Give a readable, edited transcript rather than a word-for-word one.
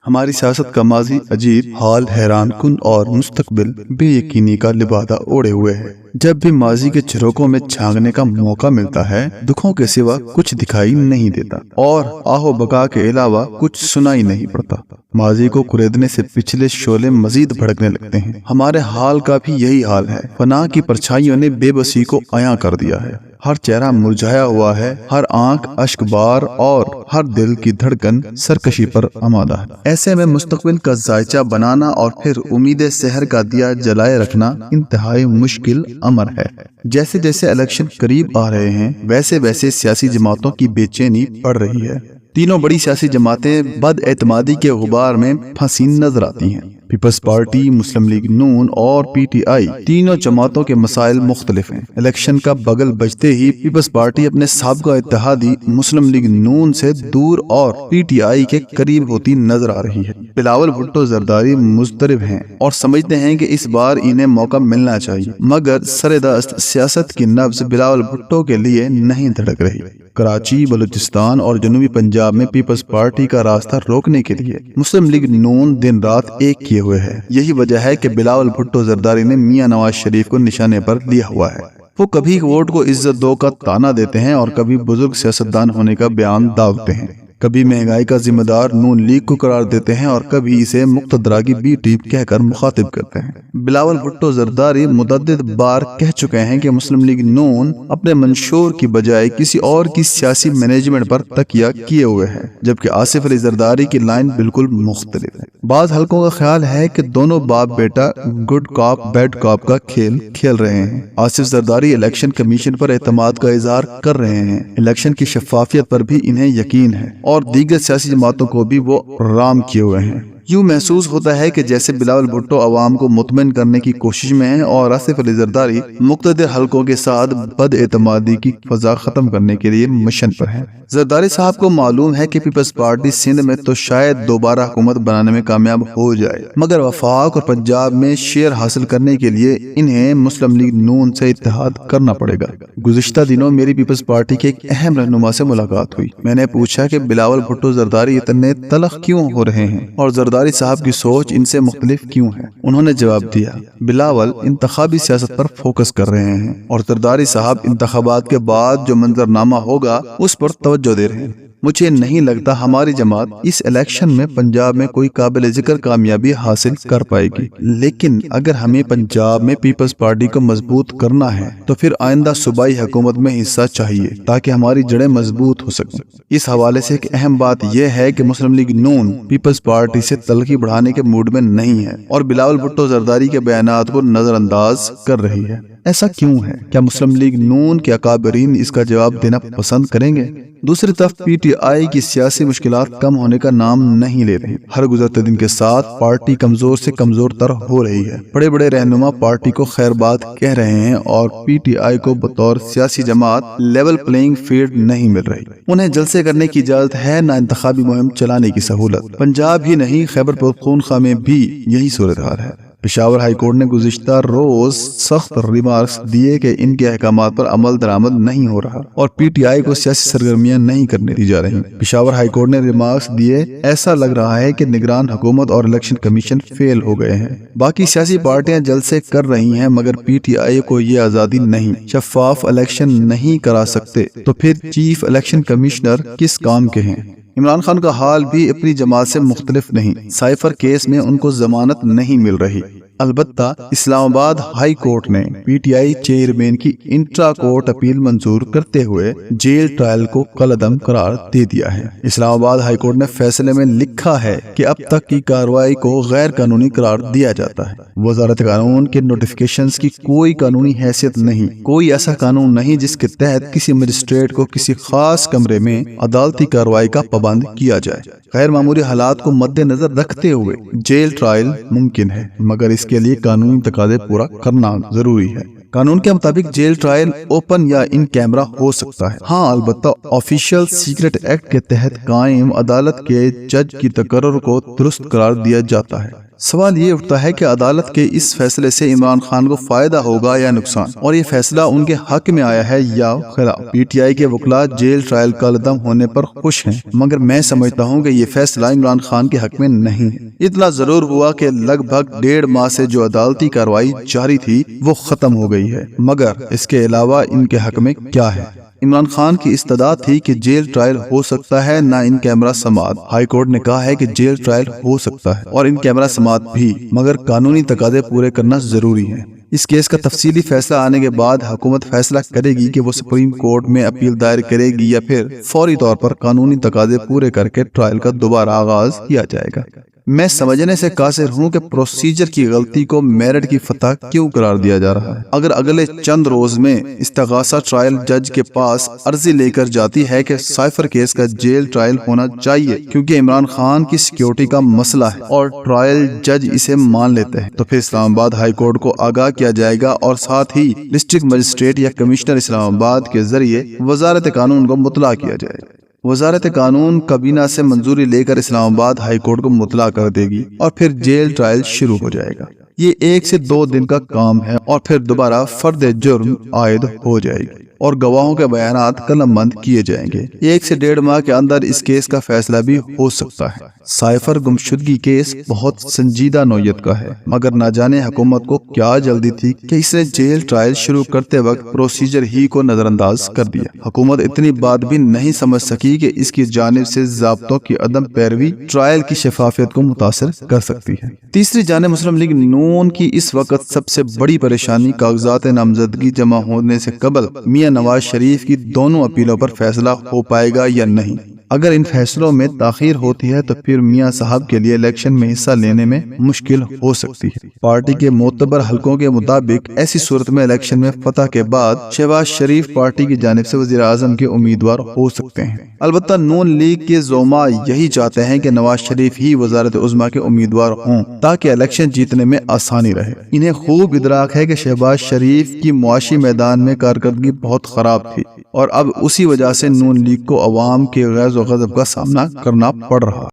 ہماری سیاست کا ماضی عجیب، حال حیران کن اور مستقبل بے یقینی کا لبادہ اوڑے ہوئے ہے۔ جب بھی ماضی کے جھروکوں میں جھانکنے کا موقع ملتا ہے، دکھوں کے سوا کچھ دکھائی نہیں دیتا اور آہو بقا کے علاوہ کچھ سنائی نہیں پڑتا۔ ماضی کو کریدنے سے پچھلے شعلے مزید بھڑکنے لگتے ہیں۔ ہمارے حال کا بھی یہی حال ہے۔ فنا کی پرچھائیوں نے بے بسی کو عیاں کر دیا ہے۔ ہر چہرہ مرجھایا ہوا ہے، ہر آنکھ اشک بار اور ہر دل کی دھڑکن سرکشی پر آمادہ ہے۔ ایسے میں مستقبل کا ذائچہ بنانا اور پھر امید سحر کا دیا جلائے رکھنا انتہائی مشکل امر ہے۔ جیسے جیسے الیکشن قریب آ رہے ہیں، ویسے ویسے سیاسی جماعتوں کی بے چینی بڑھ رہی ہے۔ تینوں بڑی سیاسی جماعتیں بد اعتمادی کے غبار میں پھنسی نظر آتی ہیں۔ پیپلز پارٹی، مسلم لیگ نون اور پی ٹی آئی، تینوں جماعتوں کے مسائل مختلف ہیں۔ الیکشن کا بگل بجتے ہی پیپلز پارٹی اپنے سابقہ اتحادی مسلم لیگ نون سے دور اور پی ٹی آئی کے قریب ہوتی نظر آ رہی ہے۔ بلاول بھٹو زرداری مضطرب ہیں اور سمجھتے ہیں کہ اس بار انہیں موقع ملنا چاہیے، مگر سردست سیاست کی نبض بلاول بھٹو کے لیے نہیں دھڑک رہی۔ کراچی، بلوچستان اور جنوبی پنجاب میں پیپلز پارٹی کا راستہ روکنے کے لیے مسلم لیگ نون دن رات ایک کیے ہوئے ہے۔ یہی وجہ ہے کہ بلاول بھٹو زرداری نے میاں نواز شریف کو نشانے پر لیا ہوا ہے۔ وہ کبھی ووٹ کو عزت دو کا تانا دیتے ہیں اور کبھی بزرگ سیاستدان ہونے کا بیان داغتے ہیں۔ کبھی مہنگائی کا ذمہ دار نون لیگ کو قرار دیتے ہیں اور کبھی اسے مقتدرہ کی بی ٹیم کہہ کر مخاطب کرتے ہیں۔ بلاول بھٹو زرداری متعدد بار کہہ چکے ہیں کہ مسلم لیگ نون اپنے منشور کی بجائے کسی اور کی سیاسی مینجمنٹ پر تکیہ کیے ہوئے ہے، جبکہ آصف علی زرداری کی لائن بالکل مختلف ہے۔ بعض حلقوں کا خیال ہے کہ دونوں باپ بیٹا گڈ کاپ بیڈ کاپ کا کھیل کھیل رہے ہیں۔ آصف زرداری الیکشن کمیشن پر اعتماد کا اظہار کر رہے ہیں، الیکشن کی شفافیت پر بھی انہیں یقین ہے اور دیگر سیاسی جماعتوں کو بھی وہ رام کیے ہوئے ہیں۔ یوں محسوس ہوتا ہے کہ جیسے بلاول بھٹو عوام کو مطمئن کرنے کی کوشش میں ہیں اور آصف علی زرداری مقتدر حلقوں کے ساتھ بد اعتمادی کی فضا ختم کرنے کے لیے مشن پر ہیں۔ زرداری صاحب کو معلوم ہے کہ پیپلز پارٹی سندھ میں تو شاید دوبارہ حکومت بنانے میں کامیاب ہو جائے، مگر وفاق اور پنجاب میں شیئر حاصل کرنے کے لیے انہیں مسلم لیگ نون سے اتحاد کرنا پڑے گا۔ گزشتہ دنوں میری پیپلز پارٹی کے ایک اہم رہنما سے ملاقات ہوئی۔ میں نے پوچھا کہ بلاول بھٹو زرداری اتنے تلخ کیوں ہو رہے ہیں اور زرداری صاحب کی سوچ ان سے مختلف کیوں ہے۔ انہوں نے جواب دیا، بلاول انتخابی سیاست پر فوکس کر رہے ہیں اور زرداری صاحب انتخابات کے بعد جو منظرنامہ ہوگا اس پر توجہ دے رہے ہیں۔ مجھے نہیں لگتا ہماری جماعت اس الیکشن میں پنجاب میں کوئی قابل ذکر کامیابی حاصل کر پائے گی، لیکن اگر ہمیں پنجاب میں پیپلز پارٹی کو مضبوط کرنا ہے تو پھر آئندہ صوبائی حکومت میں حصہ چاہیے تاکہ ہماری جڑیں مضبوط ہو سکیں۔ اس حوالے سے ایک اہم بات یہ ہے کہ مسلم لیگ نون پیپلز پارٹی سے تلخی بڑھانے کے موڈ میں نہیں ہے اور بلاول بھٹو زرداری کے بیانات کو نظر انداز کر رہی ہے۔ ایسا کیوں ہے؟ کیا مسلم لیگ نون کے اکابرین اس کا جواب دینا پسند کریں گے؟ دوسری طرف پی ٹی آئی کی سیاسی مشکلات کم ہونے کا نام نہیں لے رہی۔ ہر گزرتے دن کے ساتھ پارٹی کمزور سے کمزور تر ہو رہی ہے۔ بڑے بڑے رہنما پارٹی کو خیر بات کہہ رہے ہیں اور پی ٹی آئی کو بطور سیاسی جماعت لیول پلینگ فیلڈ نہیں مل رہی۔ انہیں جلسے کرنے کی اجازت ہے، نہ انتخابی مہم چلانے کی سہولت۔ پنجاب ہی نہیں، خیبر پختونخوا میں بھی یہی صورتحال ہے۔ پشاور ہائی کورٹ نے گزشتہ روز سخت ریمارکس دیے کہ ان کے احکامات پر عمل درآمد نہیں ہو رہا اور پی ٹی آئی کو سیاسی سرگرمیاں نہیں کرنے دی جا رہی۔ پشاور ہائی کورٹ نے ریمارکس دیے، ایسا لگ رہا ہے کہ نگران حکومت اور الیکشن کمیشن فیل ہو گئے ہیں۔ باقی سیاسی پارٹیاں جلسے کر رہی ہیں مگر پی ٹی آئی کو یہ آزادی نہیں، شفاف الیکشن نہیں کرا سکتے تو پھر چیف الیکشن کمشنر کس کام کے ہیں؟ عمران خان کا حال بھی اپنی جماعت سے مختلف نہیں۔ سائفر کیس میں ان کو ضمانت نہیں مل رہی۔ البتہ اسلام آباد ہائی کورٹ نے پی ٹی آئی چیئرمین کی انٹرا کورٹ اپیل منظور کرتے ہوئے جیل ٹرائل کو کالعدم قرار دے دیا ہے۔ اسلام آباد ہائی کورٹ نے فیصلے میں لکھا ہے کہ اب تک کی کارروائی کو غیر قانونی قرار دیا جاتا ہے۔ وزارت قانون کے نوٹیفیکیشنز کی کوئی قانونی حیثیت نہیں، کوئی ایسا قانون نہیں جس کے تحت کسی مجسٹریٹ کو کسی خاص کمرے میں عدالتی کارروائی کا پابند کیا جائے۔ غیر معمولی حالات کو مد نظر رکھتے ہوئے جیل ٹرائل ممکن ہے، مگر اس کے لیے قانونی تقاضے پورا کرنا ضروری ہے۔ قانون کے مطابق جیل ٹرائل اوپن یا ان کیمرہ ہو سکتا ہے، ہاں البتہ آفیشل سیکرٹ ایکٹ کے تحت قائم عدالت کے جج کی تقرر کو درست قرار دیا جاتا ہے۔ سوال یہ اٹھتا ہے کہ عدالت کے اس فیصلے سے عمران خان کو فائدہ ہوگا یا نقصان، اور یہ فیصلہ ان کے حق میں آیا ہے یا خلاف۔ پی ٹی آئی کے وکلاء جیل ٹرائل کالعدم ہونے پر خوش ہیں، مگر میں سمجھتا ہوں کہ یہ فیصلہ عمران خان کے حق میں نہیں ہے۔ اتنا ضرور ہوا کہ لگ بھگ 1.5 ماہ سے جو عدالتی کارروائی جاری تھی وہ ختم ہو گئی ہے، مگر اس کے علاوہ ان کے حق میں کیا ہے؟ عمران خان کی استدعا تھی کہ جیل ٹرائل ہو سکتا ہے نہ ان کیمرہ سماعت۔ ہائی کورٹ نے کہا ہے کہ جیل ٹرائل ہو سکتا ہے اور ان کیمرہ سماعت بھی، مگر قانونی تقاضے پورے کرنا ضروری ہے۔ اس کیس کا تفصیلی فیصلہ آنے کے بعد حکومت فیصلہ کرے گی کہ وہ سپریم کورٹ میں اپیل دائر کرے گی یا پھر فوری طور پر قانونی تقاضے پورے کر کے ٹرائل کا دوبارہ آغاز کیا جائے گا۔ میں سمجھنے سے قاصر ہوں کہ پروسیجر کی غلطی کو میرٹ کی فتح کیوں قرار دیا جا رہا ہے۔ اگر اگلے چند روز میں استغاثہ ٹرائل جج کے پاس عرضی لے کر جاتی ہے کہ سائفر کیس کا جیل ٹرائل ہونا چاہیے کیونکہ عمران خان کی سیکیورٹی کا مسئلہ ہے، اور ٹرائل جج اسے مان لیتے ہیں، تو پھر اسلام آباد ہائی کورٹ کو آگاہ کیا جائے گا اور ساتھ ہی ڈسٹرکٹ مجسٹریٹ یا کمشنر اسلام آباد کے ذریعے وزارت قانون کو مطلع کیا جائے گا۔ وزارت قانون کابینہ سے منظوری لے کر اسلام آباد ہائی کورٹ کو مطلع کر دے گی اور پھر جیل ٹرائل شروع ہو جائے گا۔ یہ 1 سے 2 دن کا کام ہے اور پھر دوبارہ فرد جرم عائد ہو جائے گی اور گواہوں کے بیانات قلم بند کیے جائیں گے۔ 1 سے 1.5 ماہ کے اندر اس کیس کا فیصلہ بھی ہو سکتا ہے۔ سائفر گمشدگی کیس بہت سنجیدہ نوعیت کا ہے، مگر نہ جانے حکومت کو کیا جلدی تھی کہ اس نے جیل ٹرائل شروع کرتے وقت پروسیجر ہی کو نظر انداز کر دیا۔ حکومت اتنی بات بھی نہیں سمجھ سکی کہ اس کی جانب سے ضابطوں کی عدم پیروی ٹرائل کی شفافیت کو متاثر کر سکتی ہے۔ تیسری جانب مسلم لیگ نون کی اس وقت سب سے بڑی پریشانی کاغذات نامزدگی جمع ہونے سے قبل میاں نواز شریف کی دونوں اپیلوں پر فیصلہ ہو پائے گا یا نہیں۔ اگر ان فیصلوں میں تاخیر ہوتی ہے تو پھر میاں صاحب کے لیے الیکشن میں حصہ لینے میں مشکل ہو سکتی ہے۔ پارٹی کے معتبر حلقوں کے مطابق ایسی صورت میں الیکشن میں فتح کے بعد شہباز شریف پارٹی کی جانب سے وزیر اعظم کے امیدوار ہو سکتے ہیں۔ البتہ نون لیگ کے زعماء یہی چاہتے ہیں کہ نواز شریف ہی وزارت عظمیٰ کے امیدوار ہوں تاکہ الیکشن جیتنے میں آسانی رہے۔ انہیں خوب ادراک ہے کہ شہباز شریف کی معاشی میدان میں کارکردگی بہت خراب تھی اور اب اسی وجہ سے نون لیگ کو عوام کے غیظ و غضب کا سامنا کرنا پڑ رہا۔